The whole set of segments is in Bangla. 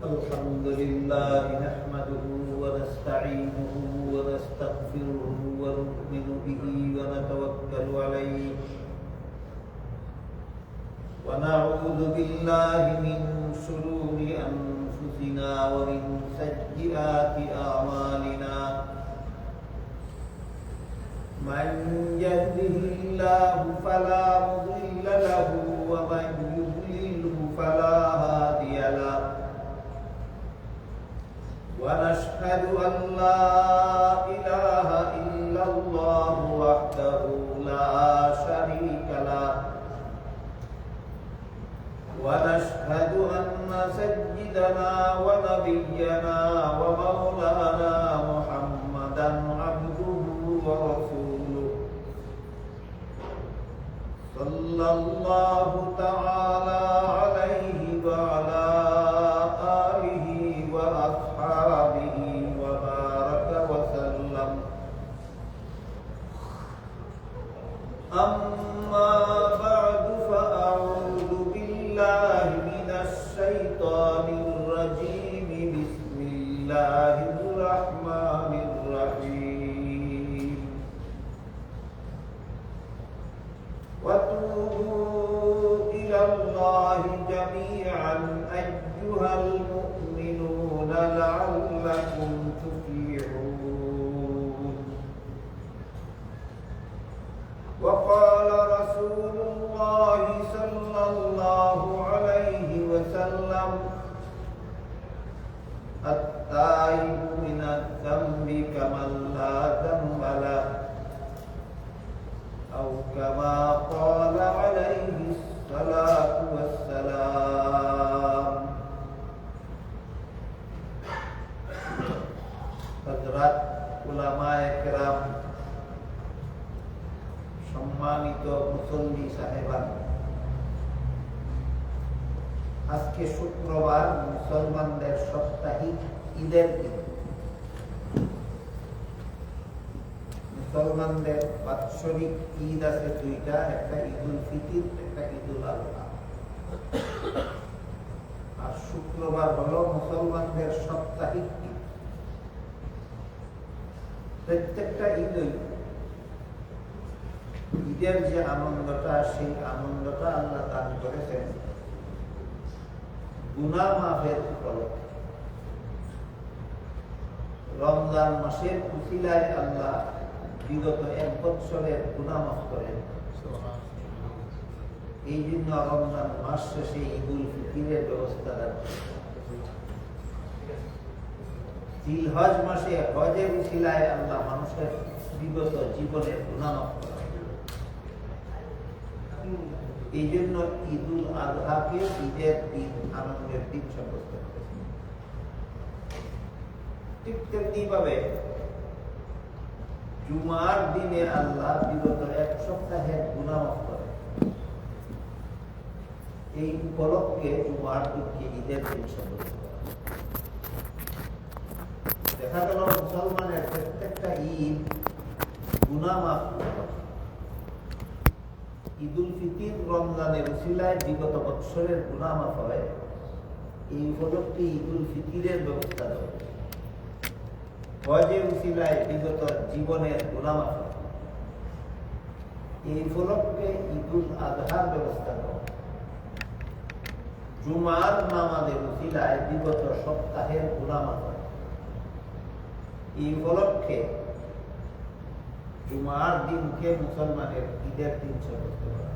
Alhamdulillah nahmaduhu wa nasta'inuhu wa nastaghfiruhu wa nu'minu bihi wa natawakkalu alayhi wa na'udzu billahi min shururi anfusina wa min sayyiati a'malina man yahdihillahu fala mudilla lahu wa man yudlilhu fala hadiya lahu ونشهد أن لا إله إلا الله وحده لا شريك له ونشهد أن سيدنا ونبينا ومولانا محمدا عبده ورسوله صلى الله تعالى عليه وعلى آله وأصحابه وبارك وسلم أما بعد فأعوذ بالله من الشيطان الرجيم بسم الله الرحمن الرحيم وتوبوا إلى الله جميعا أيها المؤمنون لعلكم تفلحون وقال رسول الله صلى الله عليه وسلم التائب من الذنب كمن لا ذنب له أو كما قال عليه الصلاة والسلام হযরত উলামায়ে কেরাম, সম্মানিত মুসল্লি সাহেবান, আজকে শুক্রবার মুসলমানদের সাপ্তাহিক ঈদের দিন। মুসলমানদের বাৎসরিক ঈদ আছে দুইটা, একটা ঈদুল ফিতর, একটা ঈদুল আযহা। আর শুক্রবার হলো মুসলমানদের সাপ্তাহিক ঈদ। প্রত্যেকটা ঈদের যে আনন্দটা, সেই আনন্দটা আল্লাহ দান করেছেন গুনাহ মাফের উপলক্ষে। রমজান মাসের উসিলায় আল্লাহ বিগত 1 বছরের গুনাহ মাফ করেন। এই জন্য রমজান মাস শেষে ঈদুল ফিতরের ব্যবস্থা রাখেন। জিলহজ মাসে হজের উসিলায় আল্লাহ মানুষের বিগত জীবনের গুনাহ মাফ করেন। এই জন্য ঈদুল আযহাকে ঈদের দিন, আনন্দের দিন সাব্যস্ত করেছেন। ঠিক তেমনিভাবে জুমার দিনে আল্লাহ বিগত 1 সপ্তাহের গুনাহ মাফ করেন। এই উপলক্ষে জুমার দিনকে ঈদের দিন সাব্যস্ত করেন। দেখা গেল মুসলমানের প্রত্যেকটা ঈদ গুনাহ মাফ করেন। ঈদুল ফিতর রমজানের উসিলায় বিগত বছরের গুনাহ মাফ হয়। এই উপলক্ষে ঈদুল ফিতরের ব্যবস্থা দেওয়া। হজের উসিলায় বিগত জীবনের গুনাহ মাফ হয়। এই উপলক্ষে ঈদুল আযহার ব্যবস্থা দেওয়া। জুমার নামাজের উসিলায় বিগত সপ্তাহের গুনাহ মাফ হয়। এই উপলক্ষে জুমার দিনকে মুসলমানের ঈদের দিন সাব্যস্ত করা।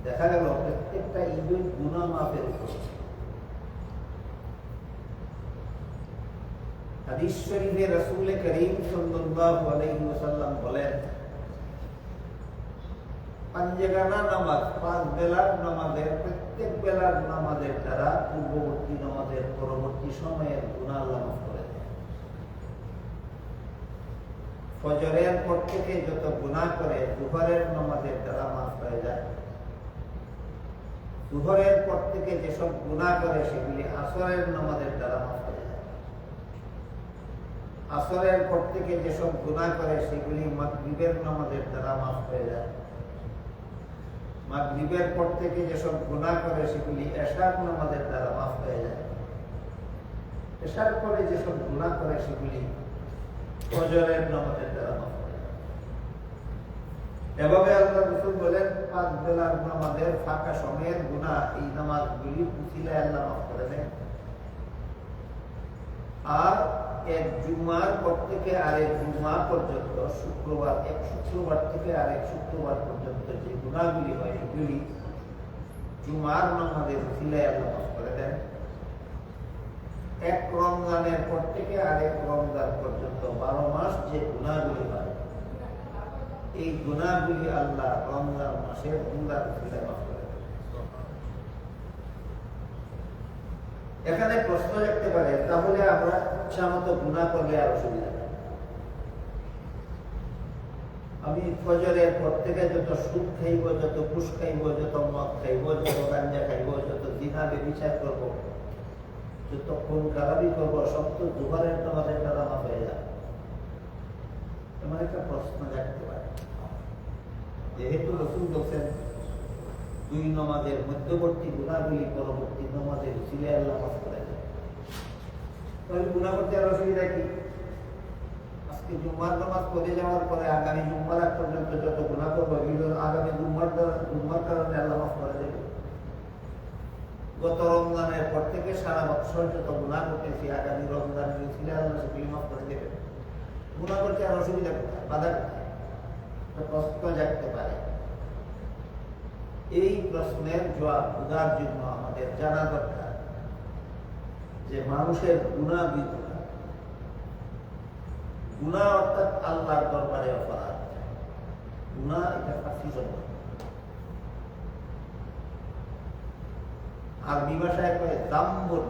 দেখা গেল প্রত্যেকটা ঈদুল গুনাহ মাফের উপর। হাদিস শরীফে রাসূল করিম সাল্লাল্লাহু আলাইহি ওয়াসাল্লাম বলেন, পাঁচগানা নামাজ, 5 বেলার নামাজের, প্রত্যেক বেলার নামাজের দ্বারা পূর্ববর্তী নামাজের পরবর্তী সময়ের গুনাহ আল্লাহ মাফ করে দেন। ফজরের পর থেকে যত গুনাহ করে দুহরের নামাজের দ্বারা মাফ হয়ে যায়। দুহরের পর থেকে যেসব গুনাহ করে সেগুলি আসরের নামাজের দ্বারা মাফ হয়ে যায়। আসরের পর থেকে যেসব গুনাহ করে সেগুলি মাগরিবের নামাজের দ্বারা মাফ হয়ে যায়। মাগরিবের পর থেকে যেসব গুনাহ করে সেগুলি এশার নামাজের দ্বারা মাফ হয়ে যায়। এশার পরে যেসব গুনাহ করে সেগুলি ফজরের নামাজের দ্বারা মাফ হয়ে যায়। এভাবে আল্লাহ রাসূল বলেন 5 বেলার নামাজের ফাঁকা সময়ের গুনাহ এই নামাজগুলি উসিলায় আল্লাহ মাফ করে দেন। আর এক জুমার পর থেকে আরেক জুমা পর্যন্ত শুক্রবার, এক শুক্রবার থেকে আরেক শুক্রবার পর্যন্ত যে গুনাহগুলি হয় এগুলি জুমার নামাজের উসিলায় আল্লাহ মাফ করে দেন। এক রমজানের পর থেকে আরেক রমজান পর্যন্ত 12 মাস যে গুনাহগুলি হয় এই গুনাহগুলি আল্লাহ রমজান মাসের গুনার উসিলায় মাফ করে দেন। এখানে প্রশ্ন রাখতে পারে, তাহলে আমরা ইচ্ছামতো গুনাহ করলে আর অসুবিধা নেই? আমি ফজরের পর থেকে যত সুদ খাইব, যত ঘুষ খাইব, যত মদ খাইব, যত গাঞ্জা খাইব, যত জিনা ব্যভিচার করবো, যত খুন খারাপি করবো, সব তো দুবারের নামাজের দ্বারা মাফ হয়ে যায়। এমন একটা প্রশ্ন রাখতে পারে। যেহেতু রাসূল বলেছেন 2 নামাজের মধ্যবর্তী গুনাহগুলি পরবর্তী নামাজের উসিলায় আল্লাহ মাফ করে দেন, তাহলে গুনাহ করতে আর অসুবিধা কি? আজকে জুমার নামাজ পড়ে যাওয়ার পরে আগামী জুম্মার আগ পর্যন্ত যত গুনাহ করবো এগুলো আগামী জুম্মার কারণে আল্লাহ মাফ করে দেবে। গত রমজানের পর থেকে সারা বছর যত গুনাহ করতেছি আগামী রমজানের উসিলায় আল্লাহ সেগুলি মাফ করে দেবে। গুনাহ করতে আর অসুবিধা কোথায়, বাধা কোথায়? প্রশ্ন জাগতে পারে। এই প্রশ্নের জবাব খোঁজার জন্য আমাদের জানা দরকার যে মানুষের গুনাহ বিগুনাহ, গুনাহ অর্থাৎ আল্লাহর দরবারে অপরাধ। গুনাহ এটা ফার্সি শব্দ, আরবি ভাষায় কয় যামবুন,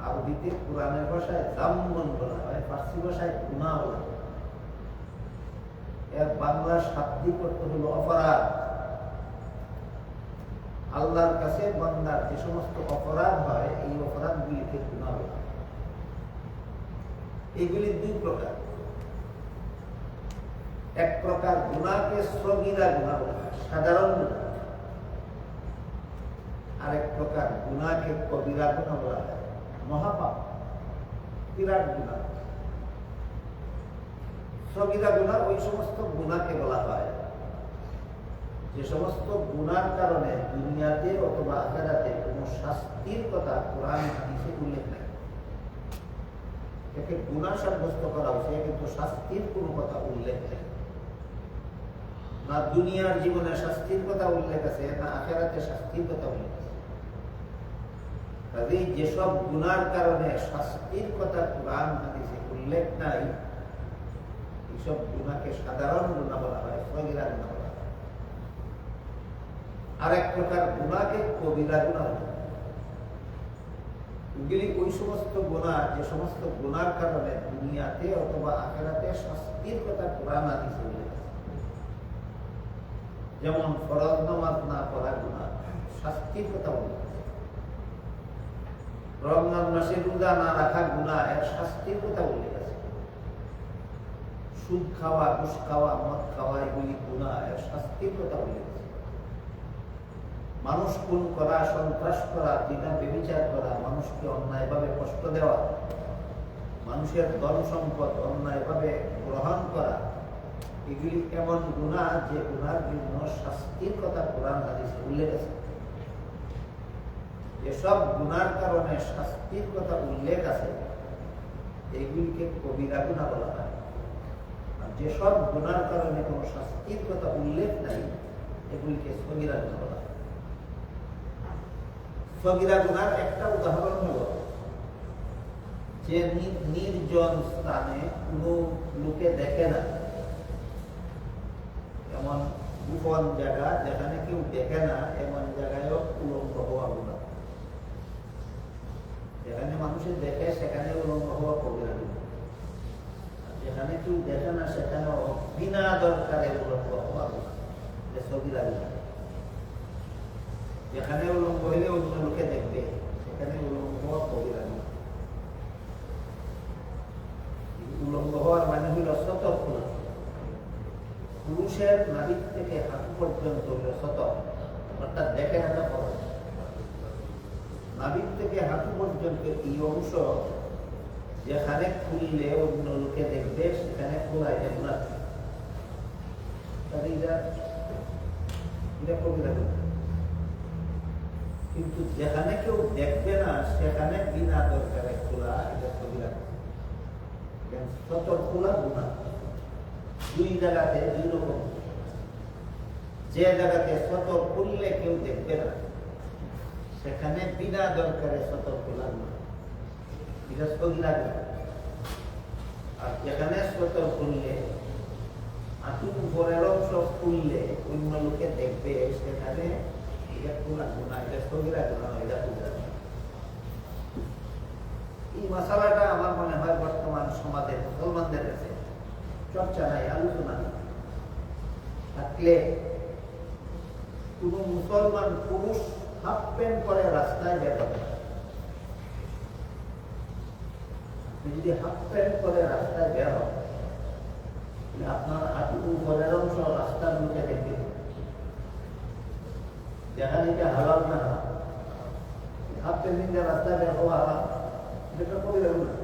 আরবিতে কোরআনের ভাষায় যামবুন বলা হয়, ফার্সি ভাষায় গুনাহ বলা হয়। এর বাংলা শাব্দিক অর্থ হলো অপরাধ। আল্লাহর কাছে বান্দার যে সমস্ত অপরাধ হয় এই অপরাধগুলিকে গুনাহ বলা হয়। এগুলি 2 প্রকার। এক প্রকার গুনাহকে সগীরা গুনাহ বলা হয়, সাধারণ গুনাহ। আরেক প্রকার গুনাহকে কবিরা গুনাহ বলা হয়, মহাপাপ, বিরাট গুনাহ। সগীরা গুনাহ ওই সমস্ত গুনাহকে বলা হয় যে সমস্ত গুনার কারণে দুনিয়াতে অথবা আখিরাতে কোনো শাস্তির কথা কোরআন হাদিসে উল্লেখ নেই। একে গুনাহ সাব্যস্ত করা হয়েছে কিন্তু শাস্তির কোনো কথা উল্লেখ নেই। না দুনিয়ার জীবনে শাস্তির কথা উল্লেখ আছে, না আখিরাতে শাস্তির কথা উল্লেখ আছে। কাজেই যেসব গুনার কারণে শাস্তির কথা কোরআন হাদিসে উল্লেখ নাই এইসব গুনাহকে সাধারণ গুনাহ বলা হয়, সগীরা গুনাহ বলা হয়। আরেক প্রকার গুনাহকে কবিরা গুনাহ বলা হয়। এগুলি ওই সমস্ত গুনাহ যে সমস্ত গুনার কারণে দুনিয়াতে অথবা আখিরাতে শাস্তির কথা কোরআন হাদিসে উল্লেখ আছে। যেমন ফরজ নামাজ না পড়া গুনাহ, শাস্তির কথা উল্লেখ আছে। রমজান মাসে রোজা না রাখা গুনাহ, এর শাস্তির কথা উল্লেখ আছে। সুদ খাওয়া, ঘুষ খাওয়া, মদ খাওয়া এগুলি গুনাহ, এর শাস্তির কথা উল্লেখ আছে। মানুষ খুন করা, সন্ত্রাস করা, জিনা ব্যভিচার করা, মানুষকে অন্যায়ভাবে কষ্ট দেওয়া, মানুষের ধন সম্পদ অন্যায়ভাবে গ্রহণ করা, এগুলি এমন গুনাহ যে গুনার জন্য শাস্তির কথা কোরআন হাদিসে উল্লেখ আছে। যেসব গুনার কারণে শাস্তির কথা উল্লেখ আছে এগুলিকে কবিরা গুনাহ বলা হয়। আর যেসব গুনার কারণে কোনো শাস্তির কথা উল্লেখ নাই এগুলিকে সগীরা গুনাহ বলা হয়। সগীরা গুনার একটা উদাহরণ হলো যে নির্জন স্থানে কোনো লোকে দেখে না, এমন গোপন জায়গা যেখানে কেউ দেখে না এমন জায়গায়ও উলঙ্গ হওয়া গুনাহ। যেখানে মানুষে দেখে সেখানে উলঙ্গ হওয়া কবিরা গুনাহ। যেখানে কেউ দেখে না সেখানে বিনা দরকারে উলঙ্গ হওয়া গুনাহ, যে সগীরা গুনাহ। যেখানে উলঙ্গ হইলে অন্য লোকে দেখবে সেখানে উলঙ্গ হওয়া কবিরা গুনাহ। পুরুষের নাভির থেকে হাঁটু পর্যন্ত শত, অর্থাৎ দেখে না খরচ। নাভির থেকে হাঁটু পর্যন্ত এই অংশ যেখানে খুললে অন্য লোকে দেখবে সেখানে খোলা যায় না। এটা কবিরা গুনাহ। কিন্তু যেখানে কেউ দেখবে না সেখানে বিনা দরকারে খোলা, এটা কবিরা গুনাহ। সতর খোলা গুনাহ দুই জায়গাতে দুই রকম। যে জায়গাতে সতর খুললে কেউ দেখবে না সেখানে বিনা দরকারে সতর খোলা গুনাহ, এটা কবিরা গুনাহ। আর যেখানে সতর খুললে হাঁটুর উপরের অংশ খুললে অন্য লোকে দেখবে সেখানে এটা খোলা গুনাহ, এটা কবিরা গুনাহ, এটা কবিরা গুনাহ। এই মশালাটা আমার মনে হয় বর্তমান সমাজে মুসলমানদের কাছে চর্চা নাই, আলোচনা নাই। থাকলে কোন মুসলমান পুরুষ হাফ প্যান্ট পরে রাস্তায় বের হবে, যদি হাফ প্যান্ট পরে রাস্তায় বের হয় আপনার হাঁটুর উপরের অংশ রাস্তার মুখে দেখবে, যেখানে এটা হালাল না হাফ প্যান্ট দিয়ে রাস্তায় বের হওয়া যেটা কবিরা গুনাহ।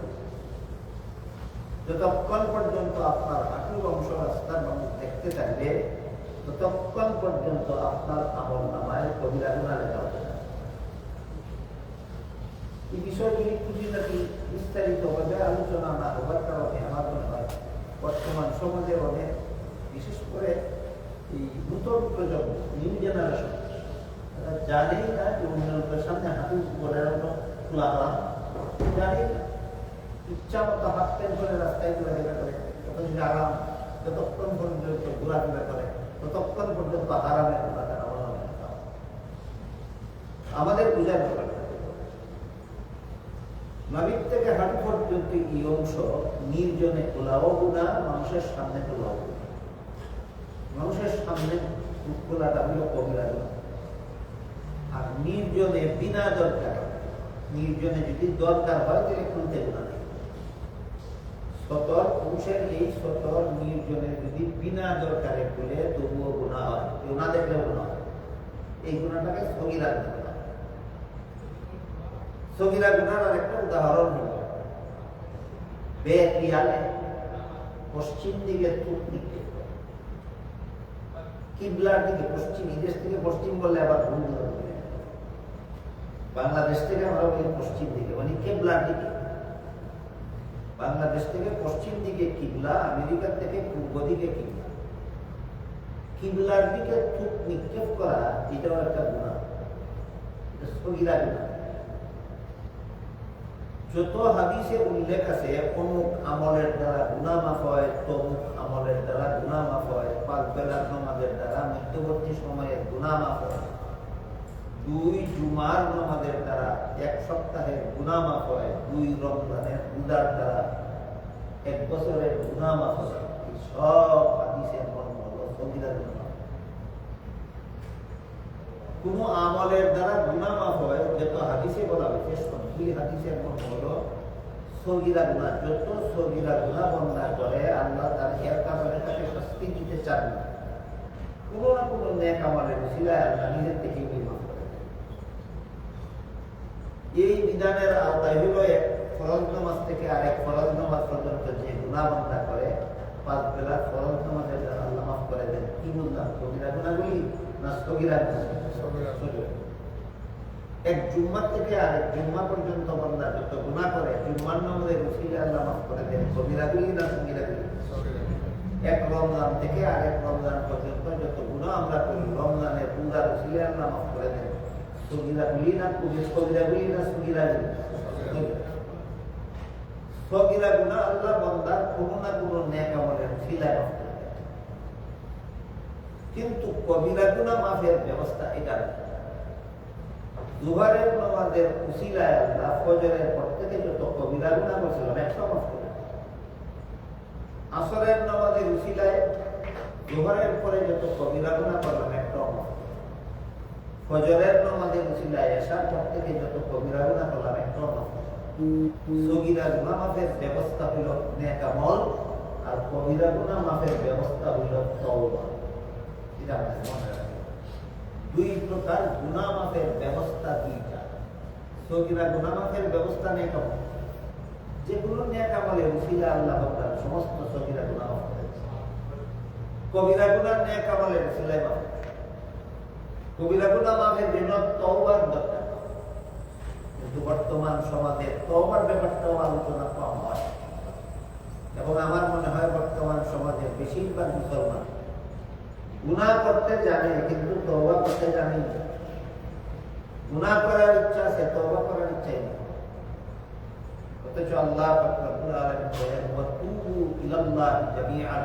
যতক্ষণ পর্যন্ত আপনার হাঁটুর অংশ রাস্তার মানুষ দেখতে থাকবে ততক্ষণ পর্যন্ত আপনার আমল নামায় কবিরা গুনাহ লেখা হবে না। এই বিষয়গুলি খুঁটিনাটি বিস্তারিতভাবে আলোচনা না হবার কারণে আমার মনে হয় বর্তমান সমাজে অনেক, বিশেষ করে এই নতুন প্রজন্ম, নিউ জেনারেশন, তারা জানেই না যে অন্য লোকের সামনে হাঁটুর উপরের অংশ খোলা হওয়া, জানেই না। ইচ্ছা মতো হাত প্যান্ট করে রাস্তায় ঘোরাফেরা করে, যতদিন আরাম, যতক্ষণ পর্যন্ত ঘোরাফেরা করে ততক্ষণ পর্যন্ত আরামের আমাদের বুঝার ব্যাপার। নাভির থেকে হাঁটু পর্যন্ত এই অংশ নির্জনে খোলাও গুনাহ, মানুষের সামনে খোলাও গুনাহ। মানুষের সামনে খোলাটা হলো কবিরা গুনাহ। আর নির্জনে বিনা দরকার, নির্জনে যদি দরকার হয় তাহলে খুলতে গুনাহ নেই। সতর পুরুষের এই সতর নির্জনের যদি বিনা দরকারে খুলে তবুও গুনাহ হয়, কেউ না দেখলেও গুনাহ হয়। এই গুনাহটাকে সগীরা গুনাহ। সগীরা গুনাহর আরেকটা উদাহরণ হল বেখিয়ালে পশ্চিম দিকে চোখ নিক্ষেপ করা, কিবলার দিকে পশ্চিম, বিদেশ থেকে পশ্চিম বললে আবার ভুল হবে। বাংলাদেশ থেকে আমরা বলি পশ্চিম দিকে, মানে কিবলার দিকে। বাংলাদেশ থেকে পশ্চিম দিকে কিবলা, আমেরিকা থেকে পূর্ব দিকে কিবলা। কিবলার দিকে চোখ নিক্ষেপ করা এটাও একটা গুনাহ, এটা সগীরা গুনাহ। যত হাদিসে উল্লেখ আছে অমুক আমলের দ্বারা গুনাহ মাফ হয়, তমুক আমলের দ্বারা গুনাহ মাফ হয়, 5 বেলার নামাজের দ্বারা মধ্যবর্তী সময়ের গুনাহ মাফ হয়, 2 জুমার নামাজের দ্বারা 1 সপ্তাহের গুনাহ মাফ হয়, 2 রমজানের রোজার দ্বারা 1 বছরের গুনাহ মাফ হয়, সব হাদিসের মর্ম হলো সগীরা গুনাহ। কোন আমলের দ্বারা গুনাহ মাফ হয়, যত হাদিসে বলা হয়েছে সবগুলি হাদিসের মর্ম হলো সগীরা গুনাহ। যত সগীরা গুনাহ বন্ধ করে আল্লাহ তার এর কারণে তাকে শাস্তি দিতে চান না, কোন না কোন নেক আমলের উসিলায় আল্লাহ নিজের থেকে মাফ করে। এই বিধানের আওতায় হইল এক ফরজ নামাজ থেকে আরেক ফরজ নামাজ পর্যন্ত যে গুনাহ বন্ধ করে 5 বেলা ফরজ নামাজের দ্বারা আল্লাহ মাফ করে দেন। কি বললাম, সগীরা গুনাহগুলি না সগীরা গুনাহ? এক জুম্মা থেকে আরেক জুম্মা পর্যন্ত বান্দা যত গুনাহ করে জুম্মার নামাজের উসিলায় আল্লাহ মাফ করে দেন। সগীরাগুলি না সগীরাগুলি? এক রমজান থেকে আরেক রমজান পর্যন্ত যত গুনাহ আমরা করি রমজানের রোজার উসিলায় আল্লাহ মাফ করে দেন। সগীরাগুলি না সগীরাগুলি না সগীরাগুলি? সগীরা গুনাহ আল্লাহ বান্দার কোনো না কোনো নেক আমলের উসিলায় মাফ করে দেন। কিন্তু কবিরা গুনাহ মাফের ব্যবস্থা এটা না। জোহরের নামাজের উসিলায় আল্লাহ ফজরের পর থেকে যত কবিরা গুনাহ করেছিলাম 100 মাফ করে দেন। আসরের নামাজের উসিলায় জোহরের পরে যত কবিরা গুনাহ করলাম 100 মাফ। ফজরের নামাজের উসিলায় এশার পর থেকে যত কবিরা গুনাহ করলাম 100 মাফ। সগীরা গুনাহ মাফের ব্যবস্থা হলো নেক আমল, আর কবিরা গুনাহ মাফের ব্যবস্থা হলো তওবা। এটা আমাদের মনে রাখবে। দুই প্রকার গুনাহ মাফের ব্যবস্থা দুইটা। সগীরা গুনাহ মাফের ব্যবস্থা নেই কেমন? যেগুলো নেক আমলে উসিলা আল্লাহ তাআলা সমস্ত সগীরা গুনাহ মাফ করেছে। কবিরা গুনাহ নেক আমলের উসিলায় মাফ। কবিরা গুনাহ মাফের জন্য তওবার দরকার। কিন্তু বর্তমান সমাজে তওবার ব্যাপারটাও আলোচনা কম হয়, এবং আমার মনে হয় বর্তমান সমাজের বেশিরভাগ মুসলমান গুনাহ করতে জানে কিন্তু তওবা করতে জানে না। গুনাহ করার ইচ্ছা আছে, তওবা করার ইচ্ছা নেই। অথচ আল্লাহ পাক রব্বুল আলামিন বলেন ওয়াতুবু ইলাল্লাহি জামিআন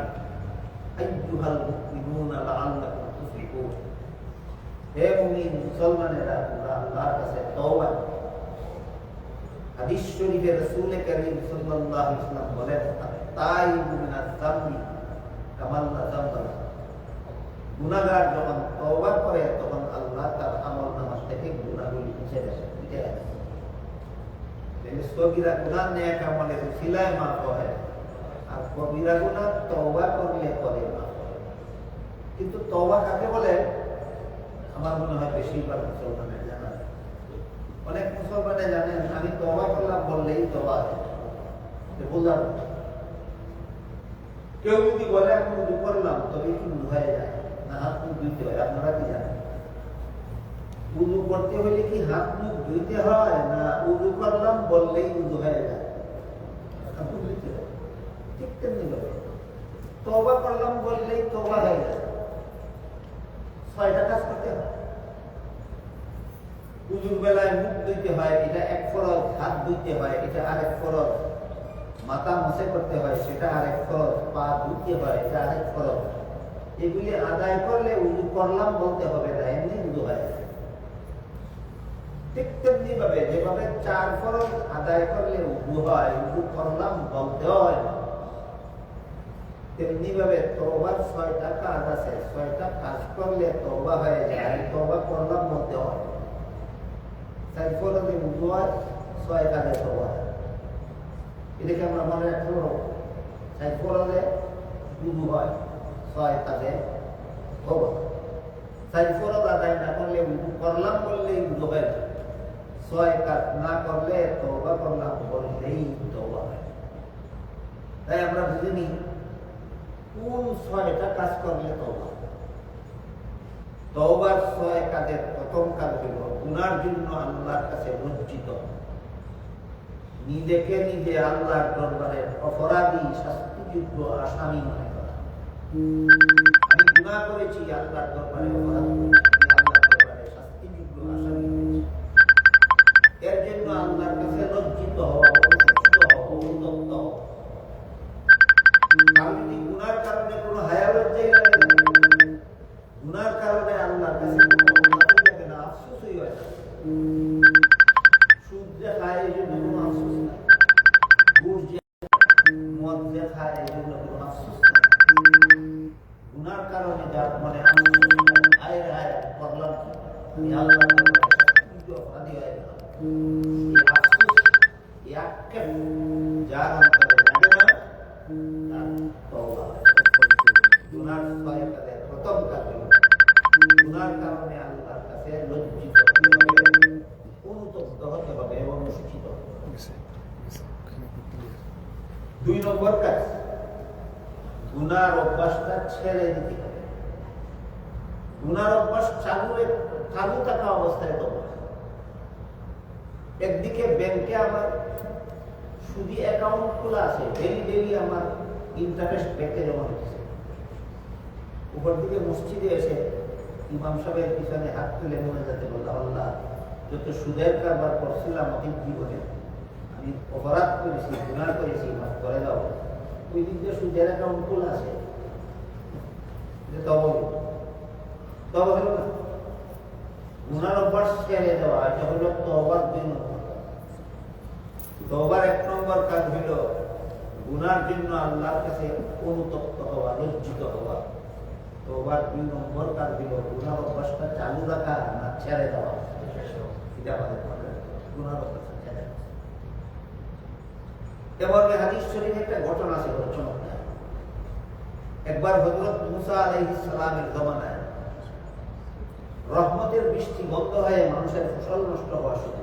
আইয়ুহাল মুমিনুনা লাআল্লাকুম তুফলিহুন। হে মুমিন মুসলমানেরা, তোমরা আল্লাহর কাছে তওবা। হাদিস শরীফে রাসূল করিম সাল্লাল্লাহু আলাইহি ওয়াসাল্লাম বলেন আত-তাইবু মিনাজ যামবি কামান লা যামবা। গুনাহগার যখন তওবা করে তখন আল্লাহ তার আমলনামা থেকে গুনাহগুলি মুছে দেয়। সগীরা গুনাহ নেক আমলের উসিলায় মাফ হয়, আর কবিরা গুনাহ তওবা করলে করে মাফ হয়। কিন্তু তওবা কাকে বলে আমার মনে হয় বেশিরভাগ মুসলমানের জানা নেই। অনেক মুসলমানে জানেন আমি তওবা করলাম বললেই তওবা হয়, বুঝলাম। কেউ যদি বলে আমি উযু করলাম তবে কি উযু হয়ে যায় না হাত মুখ ধুইতে হয়? আপনারা কি জানেন? উযু করতে হলে কি হাত মুখ ধুইতে হয় না উযু করলাম বললেই উযু হয়ে যায়? হাত মুখ ধুইতে হয়। ঠিক তেমনি ভাবে তওবা করলাম বললেই তওবা হয়ে যায়। 6টা কাজ করতে হয়। উযুর বেলায় মুখ ধুইতে হয়, এটা এক ফরজ। হাত ধুইতে হয়, এটা আরেক ফরজ। মাথা মসে করতে হয়, সেটা আরেক ফরজ। পা ধুইতে হয়, এটা আরেক ফরজ। এগুলি আদায় করলে উযু করলাম বলতে হবে না, এমনি উযু হয়ে যায়। ঠিক তেমনি ভাবে যেভাবে 4 ফরজ আদায় করলে উযু হয়, উযু করলাম বলতে হয় না, তেমনি ভাবে তওবার 6টা কাজ আছে। 6টা কাজ করলে তওবা হয়ে যায়, তওবা করলাম বলতে হয়। 4 ফরজে উযু হয়, 6 কাজে তওবা হয়। এটাকে আমরা মনে রাখবো। 4 ফরজে উযু হয়, 6 কাজে তওবা। 4 ফরজ আদায় না করলে উযু করলাম বললেই উযু হয় না। 6 কাজ না করলে তওবা করলাম বললেই তওবা হয়। তাই আমরা বুঝিনি কোন 6টা কাজ করলে তওবা। তওবার 6 কাজের প্রথম কাজ হল গুনার জন্য আল্লাহর কাছে লজ্জিত, নিজেকে নিজে আল্লাহর দরবারে অপরাধী, শাস্তিযোগ্য আসামি মনে করা। আমি গুনাহ করেছি, আল্লাহর দরবারে অপরাধ করেছি, আল্লাহর দরবারে শাস্তিযোগ্য আসামি হয়েছি। এর জন্য আল্লাহর কাছে লজ্জিত হওয়া, অনুতপ্ত হওয়া, অনুতপ্ত হওয়া। আর যদি গুনার কারণে কোনো হায়া লজ্জাই লাগে না, গুনার কারণে আল্লাহর কাছে লাগে না, আফসোসই হয় না। সুদ যে খায় এই জন্য কোনো আফসোস নাই, ঘুষ যে মদ যে খায় এই জন্য কোনো আফসোস নাই। গুনার কারণে যার মনে আফসোস হায় হায় করলাম কি, আমি আল্লাহর অপরাধী হয়ে গেলাম, এই আফসোস, এই আক্ষেপ যার অন্তরে জাগে না, তার তওবা হয়। গুনার 6 কাজের প্রথম কাজ হল গুনার কারণে আল্লাহর কাছে লজ্জিত হতে হবে, অনুতপ্ত হতে হবে এবং অনুসূচিত হতে হবে। 2 নম্বর কাজ, গুনার অভ্যাসটা ছেড়ে দিতে হবে। গুনার অভ্যাস চালু থাকা অবস্থায় তওবা। একদিকে ব্যাংকে আমার সুদী অ্যাকাউন্ট খোলা আছে, ডেলি আমার ইন্টারেস্ট ব্যাংকে জমা হচ্ছে। উপর দিকে মসজিদে এসে ইমাম সাহেবের পিছনে হাত তুলে মনে যাতে বললাম আল্লাহ যত সুদের কারবার করছিলাম অতীত জীবনে, আমি অপরাধ করেছি, গুনাহ করেছি, মাফ করে দাও। ওই দিক দিয়ে সুদের অ্যাকাউন্ট খোলা আছে, তওবা হলো না। গুনার অভ্যাস ছেড়ে দেওয়া, এটা হলো তওবার 2 নম্বর। তওবার 1 নম্বর কাজ হল গুনার জন্য আল্লাহর কাছে অনুতপ্ত হওয়া, লজ্জিত হওয়া। তওবার 2 নম্বর কাজ হল গুনার অভ্যাসটা চালু রাখা না ছেড়ে দেওয়া। এটা আমাদের গুনার অভ্যাসটা ছেড়ে দেওয়া। এবার হাদিস শরীফে একটা ঘটনা আছে, চমৎকার। একবার হযরত মুসা আলাইহিস সালামের জমানায় রহমতের বৃষ্টি বন্ধ হয়ে মানুষের ফসল নষ্ট হওয়া শুরু।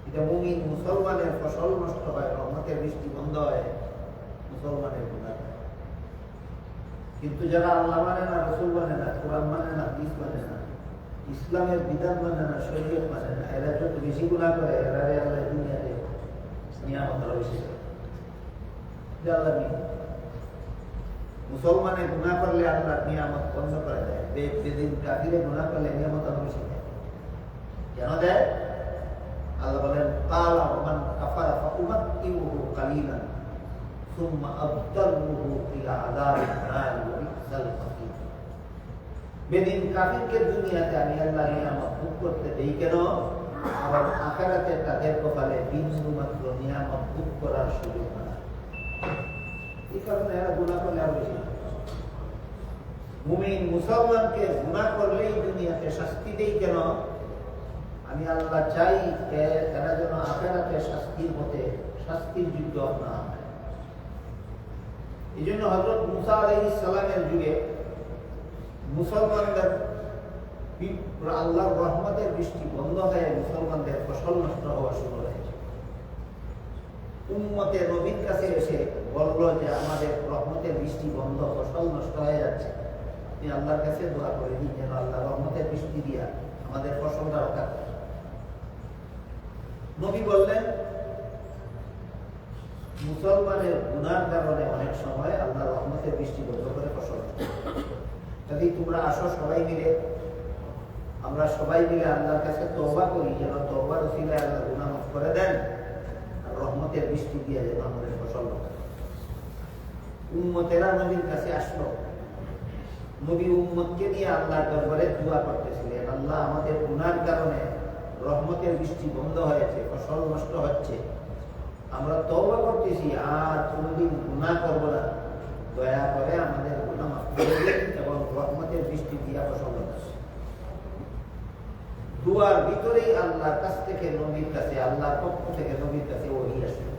এটা মুমিন মুসলমানের ফসল নষ্ট হয়, রহমতের বৃষ্টি বন্ধ হয় মুসলমানের গুনাহ। কিন্তু যারা আল্লাহ মানে না, রসুল মানে না, কোরআন মানে না, হাদিস মানে না, ইসলামের বিধান মানে না, শরীয়ত মানে না, এরা যত বেশি গুনাহ করে এরা আল্লাহ দুনিয়াতে নিয়ামত আরো বেশি করে। মুসলমানে গুনাহ করলে আল্লাহ নিয়ামত বন্ধ করে দেয়, যেদিন কাফিরে গুনাহ করলে নিয়ামত আরো বেশি দেয়। কেন দেয়? আল্লাহ বলেন কালা মান কাফারা ফাউমাত্তিউহু কালিলান সুম্মা আবতালুহু ইলা আযাবিন নার ওয়া বিসাল মাসীর। বেদিন কাফিরকে দুনিয়াতে আমি আল্লাহ নিয়ামত ভোগ করতে দেই কেন? আবার আখিরাতে তাদের কপালে বিন্দু মাত্র নিয়ামত ভোগ করার সুযোগ না। এই কারণে এরা গুনাহ করলে আরো বেশি। মুমিন মুসলমানকে গুনাহ করলেই দুনিয়াতে শাস্তি দেই কেন? আমি আল্লাহ চাই এরা যেন আখিরাতে শাস্তির মতে শাস্তির যোগ্য না হয়। এই জন্য হযরত মুসা আলাইহিস সালামের যুগে মুসলমানদের আল্লাহর রহমতের বৃষ্টি বন্ধ হয়ে মুসলমানদের ফসল নষ্ট হওয়া শুরু হয়েছে। উম্মতে নবীর কাছে এসে বলল যে আমাদের রহমতের বৃষ্টি বন্ধ, ফসল নষ্ট হয়ে যাচ্ছে, আপনি আল্লাহর কাছে দোয়া করে দিন যেন আল্লাহ রহমতের বৃষ্টি দিয়া আমাদের ফসলটা রক্ষা করে। নবী বললেন মুসলমানের গুনার কারণে অনেক সময় আল্লাহ রহমতের বৃষ্টি বন্ধ করে ফসল। যদি তোমরা আসো সবাই মিলে, আমরা সবাই মিলে আল্লাহর কাছে তওবা করি যেন তওবার উসিলায় আল্লাহ গুনাহ মাফ করে দেন আর রহমতের বৃষ্টি দিয়ে যেন আমাদের ফসল রক্ষা করে। উম্মতেরা নবীর কাছে আসলো। নবী উম্মতকে নিয়ে আল্লাহর দরবারে দোয়া করতেছিলেন, আল্লাহ আমাদের গুনার কারণে রহমতের বৃষ্টি বন্ধ হয়েছে, ফসল নষ্ট হচ্ছে, আমরা তওবা করতেছি আর কোনদিন গুনাহ করব না, দয়া করে আমাদের গুনাহ মাফ করে দিন এবং রহমতের বৃষ্টি দিয়া ফসল রক্ষা। দুয়ার ভিতরেই আল্লাহর কাছ থেকে নবীর কাছে, আল্লাহর পক্ষ থেকে নবীর কাছে ওহী আসলো।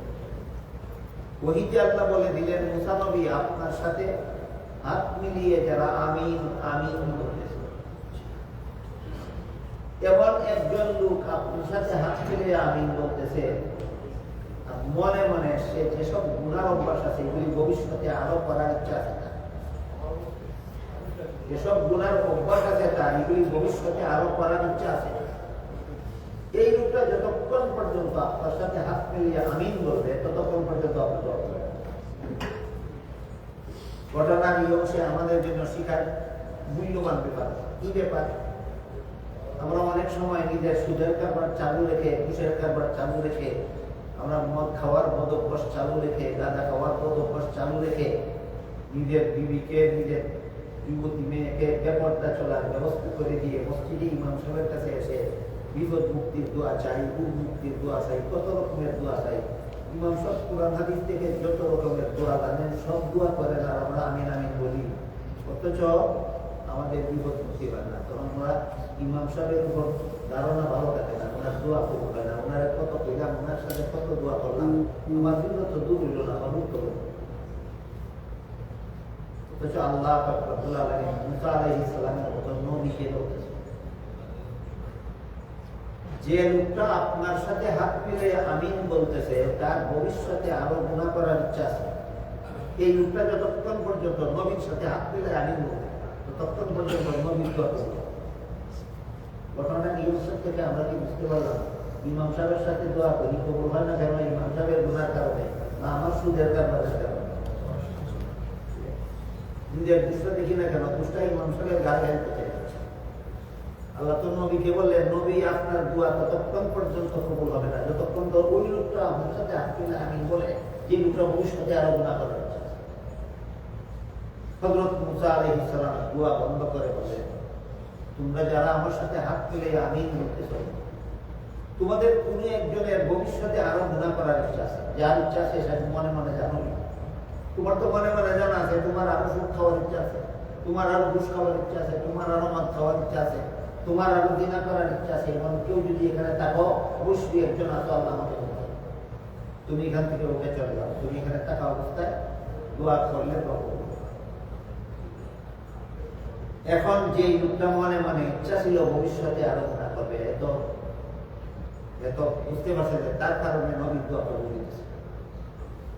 ওহীতে আল্লাহ বলে দিলেন, মুসা নবী আপনার সাথে হাত মিলিয়ে যারা আমিন আমিন বলতেছে, এমন একজন লোক আপনার সাথে হাত মিলিয়ে আমিন বলতেছে, মনে মনে সে যেসব গুনার অভ্যাস আছে এগুলি ভবিষ্যতে আরো করার ইচ্ছা আছে, যেসব গুনার অভ্যাস আছে তার এগুলি ভবিষ্যতে আরো করার ইচ্ছা আছে। এই লোকটা যতক্ষণ পর্যন্ত আপনার সাথে হাত মিলিয়ে আমিন বলবে ততক্ষণ পর্যন্ত আপনি দোয়া করবেন। ঘটনার এই অংশে আমাদের জন্য শিখার মূল্যবান ব্যাপার। কি ব্যাপার? আমরা অনেক সময় নিজের সুদের কারবার চালু রেখে, ঘুষের কারবার চালু রেখে, আমরা মদ খাওয়ার বদ অভ্যাস চালু রেখে, গাঁজা খাওয়ার বদ অভ্যাস চালু রেখে নিজের বিবিকে, নিজের যুবতী মেয়েকে বেপরদা চলার ব্যবস্থা করে দিয়ে মসজিদে ইমাম সাহেবের কাছে এসে বিপদ মুক্তির দোয়া চাই, ভুল মুক্তির দোয়া চাই, কত রকমের দোয়া চাই। ইমাম সাহেব কুরআন হাদিস থেকে যত রকমের দোয়া জানেন সব দোয়া করেন আর আমরা আমিন আমিন বলি, অথচ আমাদের বিপদ মুক্তি হয় না। তখন আমরা ইমাম সাহেবের উপর ধারণা ভালো থাকে না, ওনার দোয়া কবুল হয় না, ওনার কত পেলাম, ওনার সাথে কত দোয়া করলাম, আমার বিপদ তো দূর হইল না, আমার মুক্ত হইল। অথচ আল্লাহ রব্বুল আলামিন মুসা আলাইহিস সালামের মতো নবীকে বলতেছে, যে লোকটা আপনার সাথে হাত মিলিয়ে আমিন বলতেছে তার ভবিষ্যতে আরো গুনাহ করার ইচ্ছা আছে। এই লোকটা যতক্ষণ পর্যন্ত নবীর সাথে হাত মিলিয়ে আমিন বলবে ততক্ষণ পর্যন্ত নবীর দোয়া করবে। ঘটনা নিউজ থেকে আমরা কি বুঝতে পারলাম? ইমাম সাহেবের সাথে দোয়া করি, কবুল হয় না কেন? ইমাম সাহেবের গুনার কারণে না আমার সুদের কারণে? নিজের দুষ্টা দেখি না কেন? দুষ্টা ইমাম সাহেবের গায়ে গায়ে করতে যাচ্ছে। আল্লাহ তো নবীকে বললেন, নবী আপনার দোয়া ততক্ষণ পর্যন্ত কবুল হবে না যতক্ষণ তো ওই লোকটা আপনার সাথে হাত মিলিয়ে আমিন বলে, যে লোকটা ভবিষ্যতে আরো গুনাহ করবে। হযরত মুসা আলাইহিস সালাম দোয়া বন্ধ করে বললেন, তোমরা যারা আমার সাথে হাত মিলিয়ে আমিন বলতেছ, তোমাদের কোনো একজনের ভবিষ্যতে আরো গুনাহ করার ইচ্ছা আছে। যার ইচ্ছা আছে সে মনে মনে জানো, তোমার তো মনে মনে জানা আছে তোমার আরো সুদ খাওয়ার ইচ্ছা আছে, তোমার আরো ঘুষ খাওয়ার ইচ্ছা আছে, তোমার আরো মদ খাওয়ার ইচ্ছা আছে, তোমার আরো জিনা করার ইচ্ছা আছে। এবং কেউ যদি এখানে থাকো, অবশ্যই একজন আছো আল্লাহ আমাকে বলবে, তুমি এখান থেকে উঠে চলে যাও, তুমি এখানে থাকা অবস্থায় দোয়া করলে এখন যে লোকটা মনে মনে ইচ্ছা ছিল ভবিষ্যতে আরো গুণা করবে, এত এত বুঝতে পারছে যে তার কারণে নবী দোয়া করে দিতেছে।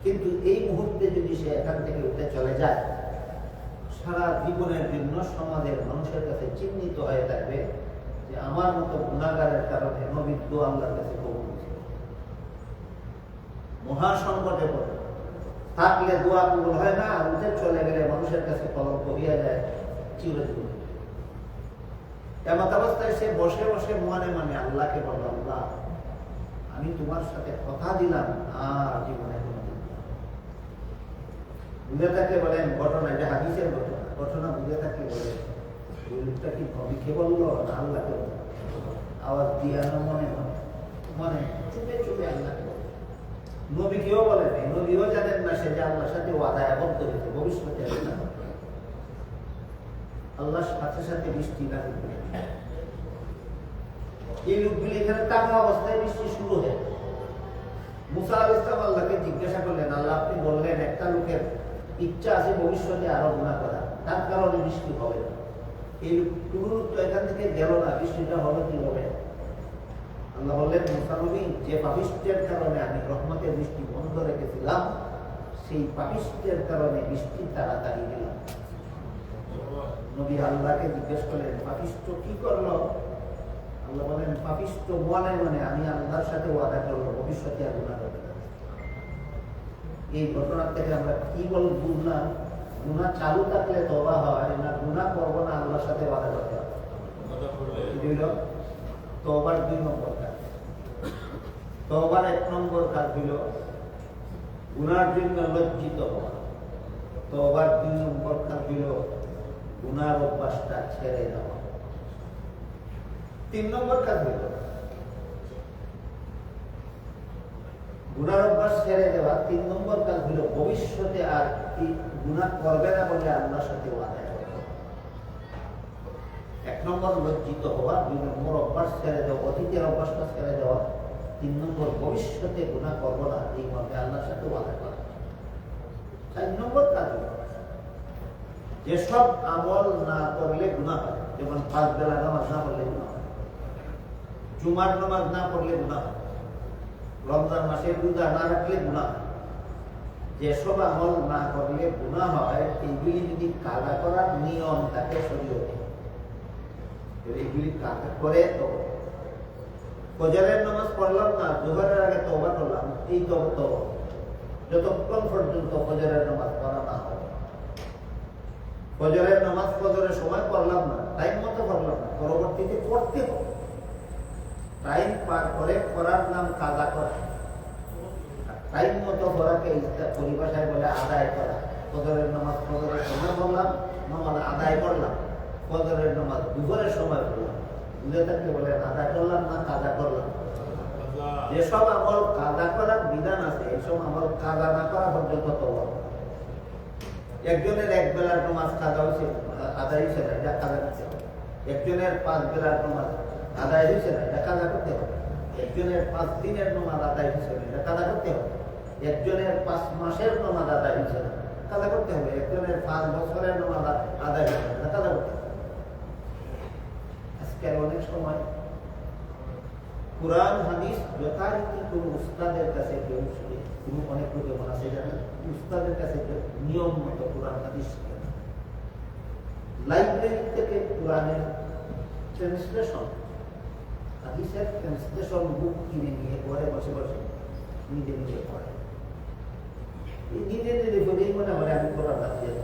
কিন্তু এই মুহূর্তে যদি সে এখান থেকে উঠে চলে যায়, সারা জীবনের জন্য সমাজের মানুষের কাছে চিহ্নিত হয়ে থাকবে যে আমার মতো গুণাগারের কারণে নবী দোয়া আল্লাহর কাছে কবুল হয়েছে। মহাসংকটে পড়ে থাকলে দোয়া কবুল হয় না, উঠে চলে গেলে মানুষের কাছে কলঙ্ক হইয়া যায় চিরজীবন। এমন অবস্থায় সে বসে বসে মনে মনে আল্লাহকে বলল, আল্লাহ আমি তোমার সাথে কথা দিলাম আর জীবনে কোনোদিন বুঝে থাকলে বলেন ঘটনা, এটা হাদিসের ঘটনা, ঘটনা বুঝে থাকলে বলে ওই লোকটা কি নবীকে বললো না আল্লাহকে বলল? আওয়াজ দিয়ে মনে মনে মনে চুপে চুপে আল্লাহকে বলল। নবীকেও বলে নেই, নবীও জানেন না সে যে আল্লাহর সাথে ওয়াদা আবদ্ধ হয়েছে ভবিষ্যতে আল্লাহর সাথে সাথে বৃষ্টি নাজিল করে। এই লোকগুলি এখানে থাকা অবস্থায় বৃষ্টি শুরু হয়। মুসা আলাইহিস সালাম আল্লাহকে জিজ্ঞাসা করলেন, আল্লাহ আপনি বললেন একটা লোকের ইচ্ছা আছে ভবিষ্যতে আরো গুনাহ করা, তার কারণে বৃষ্টি হবে না। এই লোক তো এখান থেকে গেল না, বৃষ্টিটা হবে কি হবে? আল্লাহ বললেন, মুসা নবী যে পাপিষ্টের কারণে আমি রহমতের বৃষ্টি বন্ধ রেখেছিলাম, সেই পাপিষ্টের কারণে বৃষ্টি তাড়াতাড়ি দিলাম। নবী আল্লাহকে জিজ্ঞেস করলেন, পাপিষ্ট কি করলো? আল্লাহ বলেন, পাপিষ্ট মনে মনে আমি আল্লাহর সাথে ওয়াদা করলো ভবিষ্যতে আর গুনাহ করবে না। এই ঘটনার থেকে আমরা কি বলবো না, গুনাহ চালু থাকলে তওবা হয় না, গুনাহ করবো না আল্লাহর সাথে ওয়াদা করতে হবে। তওবার 2 নম্বর কাজ। তওবার 1 নম্বর কাজ হলো গুনার জন্য লজ্জিত হওয়া। তওবার 2 নম্বর কাজ হলো গুনার অভ্যাসটা ছেড়ে দেওয়া। 3 নম্বর কাজ হলো গুনার অভ্যাস ছেড়ে দেওয়া। 3 নম্বর কাজ হলো ভবিষ্যতে আর গুনাহ করবে না বলে আল্লাহর সাথে ওয়াদা করা। 1 নম্বর লজ্জিত হওয়া, 2 নম্বর অভ্যাস ছেড়ে দেওয়া, অতীতের অভ্যাসটা ছেড়ে দেওয়া, 3 নম্বর ভবিষ্যতে গুনাহ করবো না এই মতে আল্লাহর সাথে ওয়াদা করা। 4 নম্বর কাজ হলো যেসব আমল না করলে গুনাহ হয়, যেমন 5 বেলা নামাজ না পড়লে গুনাহ হয়, জুমার নামাজ না পড়লে গুনাহ হয়, রমজান মাসে রোজা না রাখলে গুনাহ হয়। যেসব আমল না করলে গুনাহ হয় এইগুলি যদি কাজা করার নিয়ম থাকে শরীয়তে, এইগুলি কাজা করে তো ফজরের নামাজ পড়লাম না, জোহরের আগে তওবা করলাম, এই তো যতক্ষণ পর্যন্ত ফজরের নামাজ পড়া না হয়। ফজরের নামাজ ফজরের সময় পড়লাম না, টাইম মতো পড়লাম না, পরবর্তীতে পড়তে হবে। টাইম পার করে পড়ার নাম কাজা করা। টাইম মতো পড়াকে পরিভাষায় বলে আদায় করা। ফজরের নামাজ ফজরের সময় পড়লাম, নামাজ আদায় করলাম। ফজরের নামাজ দুপুরের সময় পড়লাম, বুঝে থাকতে বলেন আদায় করলাম না কাজা করলাম। যেসব আমল কাজা করার বিধান আছে, এসব আমল কাজা না করা পর্যন্ত তওবা। একজনের 1 বেলার নামাজ কাজা হয়েছে, আদায় হয়েছে না, এটা কাজা করতে হবে। একজনের 5 বেলার নামাজ আদায় হয়েছে না, এটা কাজা করতে হবে। একজনের 5 দিনের নামাজ আদায় হয়েছে না, এটা কাজা করতে হবে। একজনের 5 মাসের নামাজ আদায় হয়েছে না, কাজা করতে হবে। একজনের 5 বছরের নামাজ আদায় হয়েছে না, এটা কাজা করতে হবে। আজকের অনেক সময় কুরআন হাদিস যথারীতি কোন উস্তাদের কাছে কেউ শুনে, অনেক লোক এমন আছে জানেন উস্তাদের কাছে নিয়ম মতো কুরআন হাদিস শিখে না। লাইব্রেরি থেকে কুরআনের ট্রান্সলেশন, হাদিসের ট্রান্সলেশন বুক কিনে নিয়ে ঘরে বসে বসে নিজে নিজে পড়ে। নিজে নিজে বলেই মনে হয় আমি কোরআন হাদিস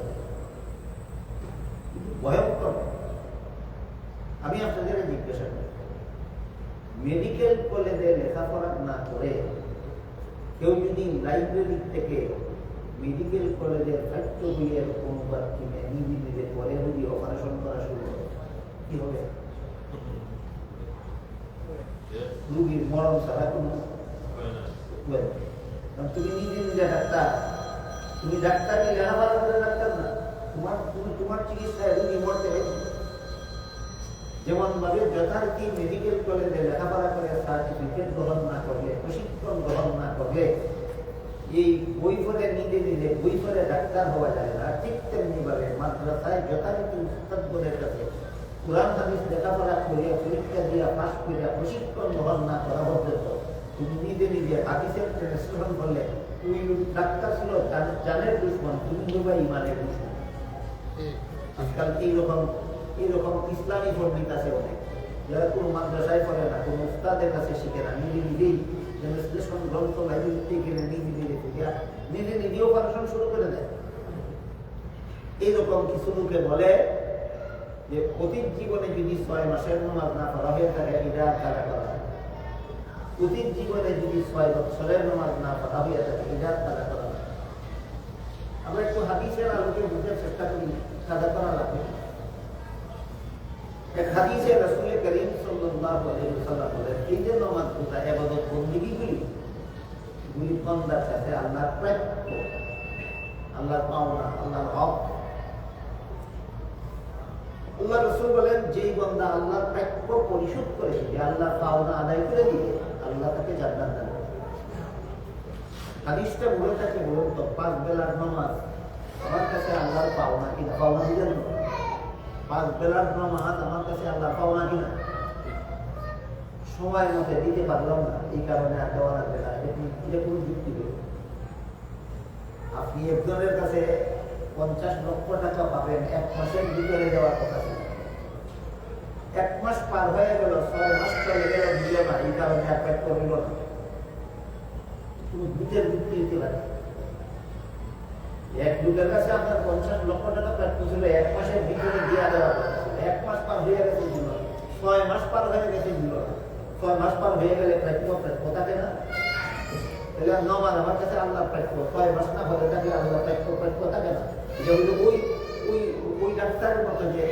ভয়ঙ্কর। আমি আপনাদের জিজ্ঞাসা করি, মেডিকেল কলেজে লেখাপড়া না করে কেউ যদি লাইব্রেরি থেকে মেডিকেল কলেজের পাঠ্য বইয়ের অনুবাদ কিনে নিজে নিজে পরে যদি অপারেশন করা শুরু করে কি হবে? রুগীর মরণ ছাড়া কোনো তুমি নিজে নিজে ডাক্তার, তুমি ডাক্তারকে লেখাপড়া করে ডাক্তার না, তোমার চিকিৎসায় রুগী মরতে হবে। যেমন ভাবে যথারীতি মেডিকেল কলেজে লেখাপড়া করে সার্টিফিকেট গ্রহণ না করলে, প্রশিক্ষণ গ্রহণ না করলে, এই বই পড়ে নিজে নিজে বই পড়ে ডাক্তার ডাক্তার হওয়া যায় না, ঠিক তেমনি ভাবে মাদ্রাসায় যথারীতি উস্তাদদের কাছে কোরআন হাদিস লেখাপড়া করিয়া পরীক্ষা দিয়া পাস করিয়া প্রশিক্ষণ গ্রহণ না করা পর্যন্ত তুমি নিজে নিজে হাদিসের ট্রান্সলেশন করলে তুমি ডাক্তার ছিল জানের দুশ্মন, তুমি হইবা ইমানের দুশ্মন। আজকাল এইরকম ইসলামী পণ্ডিত আছে অনেক, যারা কোনো মাদ্রাসায় পড়ে না, কোনো উস্তাদের কাছে শিখে না, নিজে নিজেই ট্রান্সলেশন গ্রন্থ লাইব্রেরিতে গেলে নিজে নিজেও পড়াশোনা শুরু করে দেয়। এইরকম কিছু লোকে বলে যে অতীত জীবনে যদি 6 মাসের নামাজ না পড়া হয়ে থাকে এটা কারা করা, অতীত জীবনে যদি 6 বছরের নামাজ না পড়া হয়ে থাকে এটা কারা করা। আমরা একটু হাদিসের আলোকে বুঝার চেষ্টা করি কাদা করা লাগবে। এক হাদিসে রাসূল করিম সাল্লাল্লাহু আলাইহি ওয়াসাল্লাম বলেন, এই যে নামাজ পড়া ইবাদত বন্দেগীগুলি বান্দার কাছে আল্লাহর প্রাপ্য, আল্লাহর পাওনা, আল্লাহর হক। আল্লাহ রাসূল বলেন, যেই বান্দা আল্লাহর প্রাপ্য পরিশোধ করে, যে আল্লাহর পাওনা আদায় করে দিবে, আল্লাহ তাকে জান্নাত দান করবে। হাদিসটা বলে থাকে, বলুন তো 5 বেলার নামাজ আমার কাছে আল্লাহর পাওনা কিনা? পাওনা দিলেন 5 বেলার নামাজ আমার কাছে আল্লাহর পাওনা কিনা? সময় মতো দিতে পারলাম না, এই কারণে আর দেওয়া লাগবে না, এটা কোনো যুক্তি নেই। আপনি একজনের কাছে 50 লক্ষ টাকা পাবেন, 1 মাসের ভিতরে দেওয়ার কথা ছিল, 1 মাস পার হয়ে গেল, 6 মাস চলে গেল, দিল না, এই কারণে আর পেট করিল না। কোনো দুধের যুক্তি দিতে পারে? এক লোকের কাছে আপনার 50 লক্ষ টাকা প্রাপ্য ছিল, 1 মাসের ভিতরে দিয়ে দেওয়ার কথা ছিল, 1 মাস পার হয়ে গেছে দিল, 6 মাস পার হয়ে গেছে দিল, 6 মাস পার হয়ে গেলে প্রাপ্য থাকে না? তাহলে নামাজ আমার কাছে আল্লাহ প্রাপ্য, 6 মাস না হলে থাকলে আল্লাহ প্রাপ্য থাকে না। এটা হলো ওই ডাক্তারের মতো যে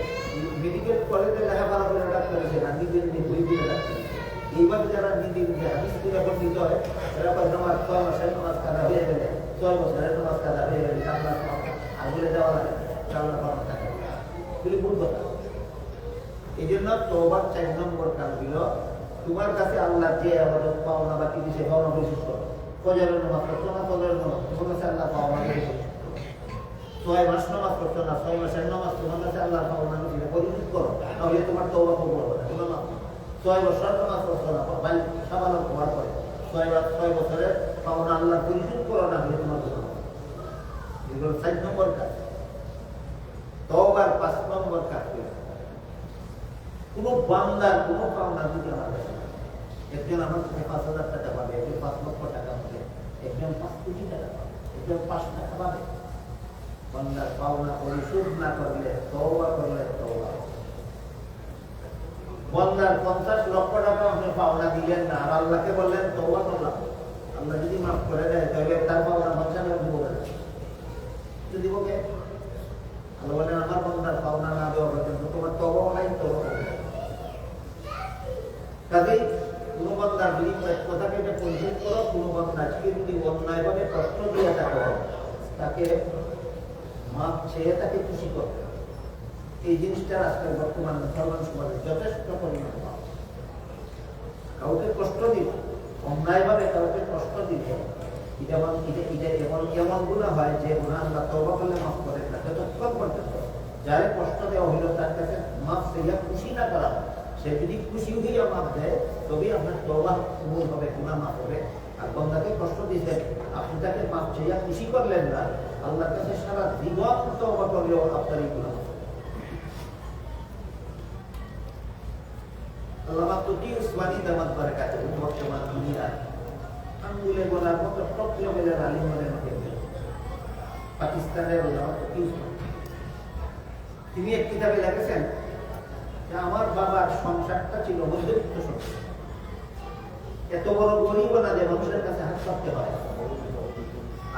মেডিকেল কলেজে লেখাপড়া করে ডাক্তার হয়েছে না, নিজের বই দিয়ে ডাক্তার। এইভাবে যারা নিজের হাদিস দিয়ে পণ্ডিত হয়, এরা নামাজ 6 মাসের নামাজ কাদা হয়ে গেলে, 6 বছরের নামাজ কাদা হয়ে গেলে আল্লাহ আগুলে দেওয়া লাগে, আল্লাহ পাওয়া থাকে। এগুলি ভুল কথা। এই জন্য তওবার 4 নম্বর কাজ হলো, তোমার কাছে আল্লাহ যে আবাদত পাওনা বাকি দিছে পাওনা পরিশোধ করো। ফজরের নামাজ পড়ছো না, ফজরের নামাজ তোমার কাছে আল্লাহ পাওনা পরিশোধ। 6 মাস নামাজ পড়ছো না, 6 মাসের নামাজ তোমার কাছে আল্লাহ পাওনা দিছে পরিশোধ করো, তাহলে তোমার তওবা কবুল হবে না। তোমার 6 বছর নামাজ পড়ছো না, ভাই সাবালক হওয়ার পরে 6 বছরের পাওনা আল্লাহ পরিশোধ করো না, হলে তোমার তওবা হবে। এগুলো 4 নম্বর কাজ। তওবার 5 নম্বর কাজ হলো, কোনো বান্দার কোনো পাওনা যদি আমার কাছে, একজন আমার কাছে 5,000 টাকা পাবে, একজন 5 লক্ষ টাকা পাবে, একজন 5 কোটি টাকা পাবে, একজন 5 টাকা পাবে। বান্দার পাওনা পরিশোধ না করলে, তওবা করলে তওবা। বান্দার 50 লক্ষ টাকা আপনি পাওনা দিলেন না, আর আল্লাহকে বললেন তওবা করলাম, আল্লাহ যদি মাফ করে দেয় তাহলে তার পাওনা বাঁচানো দিব না, দিব কে? আল্লাহ বলেন, আমার বান্দার পাওনা না দেওয়া পর্যন্ত তোমার তওবাও নাই, তওবা হবে। কাজেই কোনো বান্দার যদি কথাকে এটা পরিশোধ করো, কোনো বান্দাকে যদি অন্যায়ভাবে কষ্ট দিয়ে থাকো, তাকে মাপ চেয়ে তাকে খুশি করবে। এই জিনিসটা আজকাল বর্তমান মুসলমান সমাজে যথেষ্ট পরিমাণে পাওয়া। কাউকে কষ্ট দিল, অন্যায়ভাবে কাউকে কষ্ট দিলে এমন গুণা হয় যে গুণা আল্লাহ তওবা করলে মাফ করে না। যতক্ষণ পর্যন্ত যারে কষ্ট দেওয়া হইল তার কাছে মাফ চাইয়া খুশি না করা, সে যদি খুশি হইয়া মাফ দেয় তবেই আপনার তওবা কবুল হবে, গুনাহ মাফ হবে। আর বান্দাকে কষ্ট দিয়েছেন, আপনি তাকে মাফ চাইয়া খুশি করলেন না, আল্লাহর কাছে সারা জীবন তওবা করলেও আপনার এই গুনাহ। আল্লামা তুকি উসমানী দামাত বারাকাতুহু বর্তমান দুনিয়া আঙ্গুলে গোলার মতো টপ লেভেলের আলিম মনে মধ্যে পাকিস্তানের আল্লামা তুকি উসমানী, তিনি এক কিতাবে লিখেছেন যে আমার বাবার সংসারটা ছিল মধ্যবিত্ত সংসার, এত বড় গরিবও না যে মানুষের কাছে হাত পাততে হয়,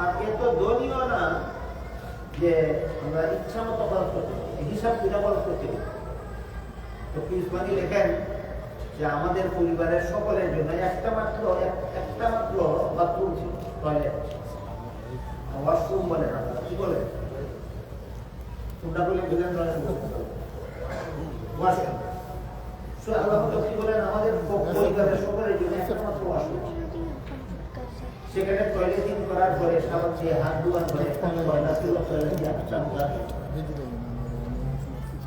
আর এত ধনীও না যে আমরা ইচ্ছা মতো খরচ করতে পারি, হিসাব করে খরচ করতে পারি। তো উসমানী লেখেন যে আমাদের পরিবারের সকলের জন্য একটা মাত্র বাথরুম ছিল, টয়লেট, ওয়াশরুম বলেন, আপনারা কি বলেন? তোমরা বলে বুঝেন ওয়াশরুম। আল্লাহ কি বলেন, আমাদের পরিবারের সকলের জন্য একটা মাত্র ওয়াশরুম। সেখানে টয়লেটিং করার পরে সাবান দিয়ে হাত ধোয়ার পরে টয়লেট ছিল, টয়লেট দিয়ে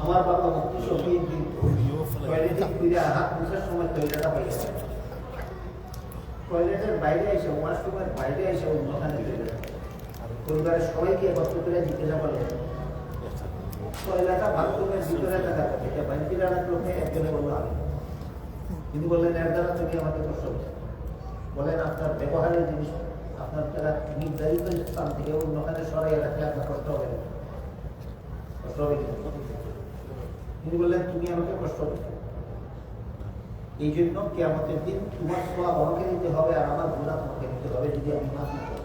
আমার বাবা মুক্তি শফি টয়লেটিং করে হাত মুছার সময় টয়লেটটা হয়ে গেছে। টয়লেটের বাইরে এসে ওয়াশরুমের বাইরে এসে অন্যখানে টয়লেট, পরিবারের সবাইকে একত্র করে জিজ্ঞাসা করলেন টয়লেটটা বাথরুমের ভিতরে থাকা এটা বাইরে রাখলো, একজনে বললো আমি। তিনি বললেন এর দ্বারা তুমি আমাকে কষ্ট হচ্ছে, বলেন আপনার ব্যবহারের জিনিস আপনার তারা নির্ধারিত স্থান থেকে অন্যখানে সরাই রাখলে আপনার কষ্ট হবে না, কষ্ট হবে না। তিনি বললেন তুমি আমাকে কষ্ট করছো, এই জন্য কিয়ামতের দিন তোমার সওয়াব আমাকে দিতে হবে আর আমার গুনাহ তোমাকে দিতে হবে যদি আমি মাফ না করি।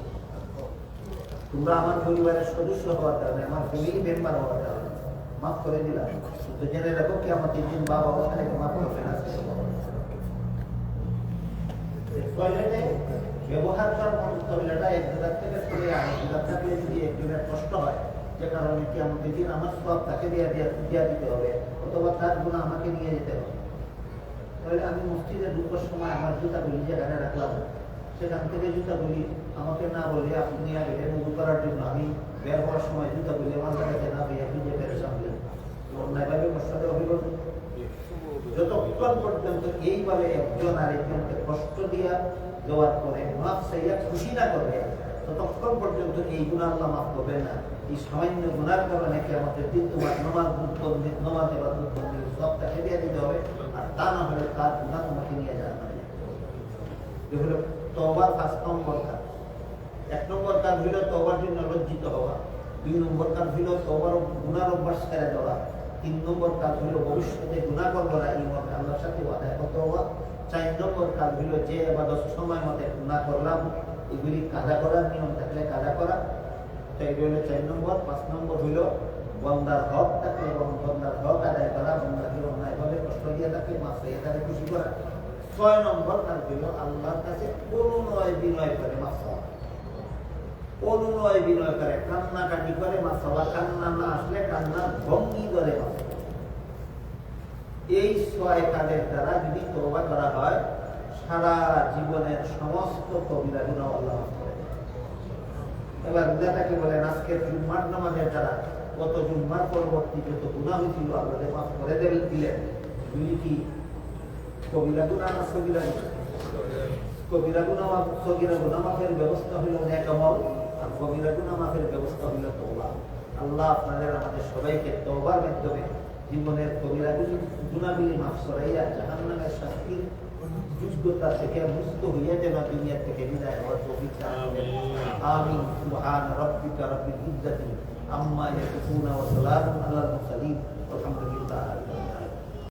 তোমরা আমার পরিবারের সদস্য হওয়ার কারণে, আমার ফ্যামিলি মেম্বার হওয়ার কারণে মাফ করে দিলাম, তো জেনে রাখো কিয়ামতের দিন বাবা ওখানে মাফ করবে না। টয়লেটে ব্যবহার করার টয়লেটটা এক জায়গা থেকে সরে জায়গা থাকলে যদি একজনের কষ্ট হয়, যে কারণে কিয়ামতের দিন আমার সওয়াব তাকে দিয়া দিতে হবে অথবা তার গুনাহ আমাকে নিয়ে যেতে হবে। তাহলে আমি মসজিদে ঢুকার সময় আমার জুতাগুলি যেখানে রাখলাম সেখান থেকে জুতাগুলি আমাকে না বলে আপনি নিয়ে গেলেন উজু করার জন্য, আমি বের হওয়ার সময় জুতাগুলি আমার জায়গাতে না দিয়ে আপনি যে বেড়ে সামলেন, অন্যায়ভাবে কষ্ট অভিযোগ। যতক্ষণ পর্যন্ত এইভাবে একজন আরেকজনকে কষ্ট দিয়া দেওয়ার পরে মাফ চাইয়া খুশি না করবে, ততক্ষণ পর্যন্ত এই গুনাহ আল্লাহ মাফ করবে না। এই সামান্য গুনার কারণে কি আমাদের দিন তোমার নমাজ এবার সব তাকে দিয়ে দিতে হবে, আর তা না হলে তার গুনাহ তোমাকে নিয়ে যাওয়া হবে। এগুলো তওবার ৫ নম্বর কাজ। ১ নম্বর কাজ হইল তওবার জন্য লজ্জিত হওয়া, ২ নম্বর কাজ হইল তওবার গুনার অভ্যাস ছেড়ে দেওয়া, ৩ নম্বর কাজ হইল ভবিষ্যতে গুনাহ করবো না এই মতে আল্লাহর সাথে ওয়াদা করতে হওয়া, ৪ নম্বর কাজ হইল যে ইবাদত সময় মতে গুনাহ করলাম এগুলি কাজা করার নিয়ম থাকলে কাজা করা, তো এগুলো হলো ৪ নম্বর। ৫ নম্বর হইল বন্দার হক থাকলে বন্দার হক আদায় করা, বন্দাকে অন্যায়ভাবে কষ্ট দিয়ে থাকলে মাফ চাইয়ে তাকে খুশি করা। ৬ নম্বর কাজ হইল আল্লাহর কাছে অনুনয় বিনয় করে মাফ চাওয়া, অনুনয় বিনয় করে কান্নাকাটি করে মাফ চাওয়া, কান্না না আসলে কান্নার ভঙ্গি করে মাফ চাওয়া। এই ৬ কাজের দ্বারা যদি তওবা করা হয় সারা জীবনের সমস্ত কবিরা গুনাহ আল্লাহ মাফ করে দেন। এবার নেতাকে বলেন আজকের জুম্মার নামাজের দ্বারা গত জুম্মার পরবর্তী যত গুনাহ হয়েছিল আল্লাহ মাফ করে দিলেন। এগুলি কি কবিরা গুনাহ না সগীরা গুনাহ? কবিরা গুনাহ সগীরা গুনাহ মাফের ব্যবস্থা হইল নেক আমল, আর কবিরা গুনাহ মাফের ব্যবস্থা হইল তওবা। আল্লাহ আপনাদের আমাদের সবাইকে তওবার মাধ্যমে জীবনের কবিরা গুনাহগুলি মাফ করাইয়া জাহান্নামের শাস্তির যোগ্যতা থেকে মুক্ত হইয়া যেন দুনিয়া থেকে বিদায় হওয়ার তৌফিক দান করেন। আমিন। সুবহান রাব্বিকা রাব্বিল ইজ্জাতি আম্মা ইয়াসিফুন ওয়া সালামুন আলাল মুরসালিন।